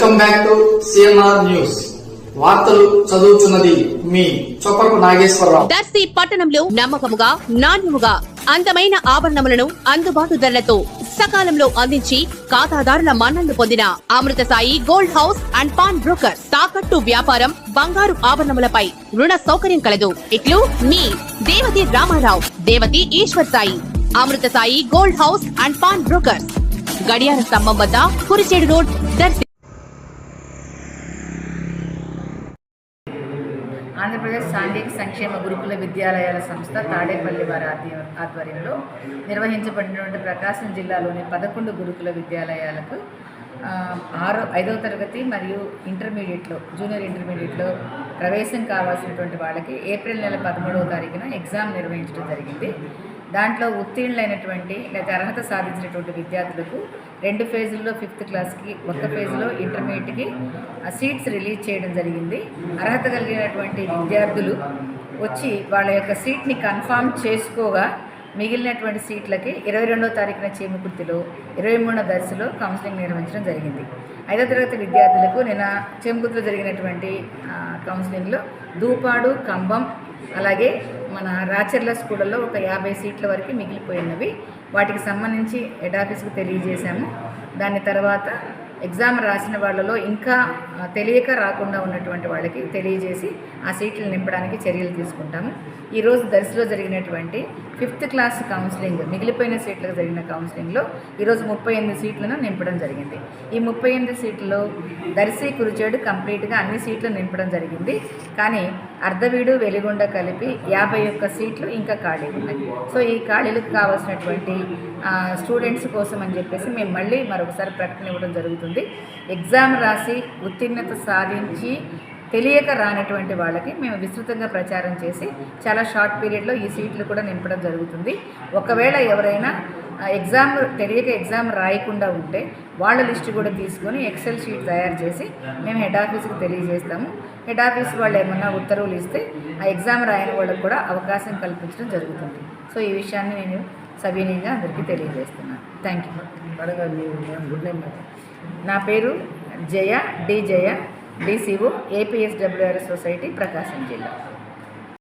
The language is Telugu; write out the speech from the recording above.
Welcome back to CMR news. వార్తలు చదువుతున్నది మీ చొప్పరపు నాగేశ్వరరావు. దర్శి పట్టణంలో నమ్మకముగా నాణ్యముగా అందమైన ఆభరణములను అందుబాటు ధరలతో సకాలంలో అందించి ఖాతాదారుల మన్ననలు పొందిన Amrutha Sai gold house and pawn broker. తాకట్టు వ్యాపారం, బంగారు ఆభరణములపై రుణ సౌకర్యం కలదు. ఇట్లు మీ Devathi Ramarao, Devathi Eswar Sai. Amrutha Sai gold house and pawn broker, గడియార స్తంభం వద్ద కురిచేడు రోడ్, దర్శి. ఆంధ్రప్రదేశ్ సాంఘిక సంక్షేమ గురుకుల విద్యాలయాల సంస్థ తాడేపల్లి వారి ఆధ్వర్యంలో నిర్వహించబడినటువంటి ప్రకాశం జిల్లాలోని 11 గురుకుల విద్యాలయాలకు 5వ తరగతి మరియు ఇంటర్మీడియట్లో, జూనియర్ ఇంటర్మీడియట్లో ప్రవేశం కావాల్సినటువంటి వాళ్ళకి ఏప్రిల్ నెల 13వ తారీఖున ఎగ్జామ్ నిర్వహించడం జరిగింది. దాంట్లో ఉత్తీర్ణులైనటువంటి లేదా అర్హత సాధించినటువంటి విద్యార్థులకు 2 ఫేజుల్లో 5th క్లాస్కి, 1 ఫేజ్లో ఇంటర్మీడియట్కి సీట్స్ రిలీజ్ చేయడం జరిగింది. అర్హత కలిగినటువంటి విద్యార్థులు వచ్చి వాళ్ళ యొక్క సీట్ని కన్ఫామ్ చేసుకోగా మిగిలినటువంటి సీట్లకి 22వ తారీఖున చేమకుర్తిలో, 23వ దర్శిలో కౌన్సిలింగ్ నిర్వహించడం జరిగింది. 5వ తరగతి విద్యార్థులకు నిన్న చేమకుర్తిలో జరిగినటువంటి కౌన్సిలింగ్లో దూపాడు, కంబం, అలాగే మన రాచర్ల స్కూళ్ళల్లో ఒక 50 సీట్ల వరకు మిగిలిపోయినవి. వాటికి సంబంధించి హెడ్ ఆఫీస్కి తెలియజేశాము. దాని తర్వాత ఎగ్జామ్ రాసిన వాళ్ళలో ఇంకా తెలియక రాకుండా ఉన్నటువంటి వాళ్ళకి తెలియజేసి ఆ సీట్లు నింపడానికి చర్యలు తీసుకుంటాము. ఈరోజు దర్శిలో జరిగినటువంటి 5th క్లాస్ కౌన్సిలింగ్, మిగిలిపోయిన సీట్లకు జరిగిన కౌన్సిలింగ్లో ఈరోజు 38 సీట్లను నింపడం జరిగింది. ఈ 38 సీట్లలో దర్శి, కురిచేడు కంప్లీట్గా అన్ని సీట్లు నింపడం జరిగింది. కానీ అర్ధవీడు, వెలిగొండ కలిపి 51 సీట్లు ఇంకా ఖాళీ ఉన్నాయి. సో ఈ ఖాళీలకు కావాల్సినటువంటి స్టూడెంట్స్ కోసం అని చెప్పేసి మేము మళ్ళీ మరొకసారి ప్రకటన ఇవ్వడం జరుగుతుంది. ఎగ్జామ్ రాసి ఉత్తీర్ణత సాధించి తెలియక రానటువంటి వాళ్ళకి మేము విస్తృతంగా ప్రచారం చేసి చాలా షార్ట్ పీరియడ్లో ఈ సీట్లు కూడా నింపడం జరుగుతుంది. ఒకవేళ ఎవరైనా తెలియక ఎగ్జామ్ రాయకుండా ఉంటే వాళ్ళ లిస్టు కూడా తీసుకొని ఎక్సెల్ షీట్ తయారు చేసి మేము హెడ్ ఆఫీస్కి తెలియజేస్తాము. హెడ్ ఆఫీస్ వాళ్ళు ఏమన్నా ఉత్తర్వులు ఇస్తే ఆ ఎగ్జామ్ రాయని వాళ్ళకు కూడా అవకాశం కల్పించడం జరుగుతుంది. సో ఈ విషయాన్ని నేను సవినయంగా అందరికీ తెలియజేస్తున్నాను. Thank you. నా పేరు జయ, డి జయ, DCO, APSWR సొసైటీ, ప్రకాశం జిల్లా.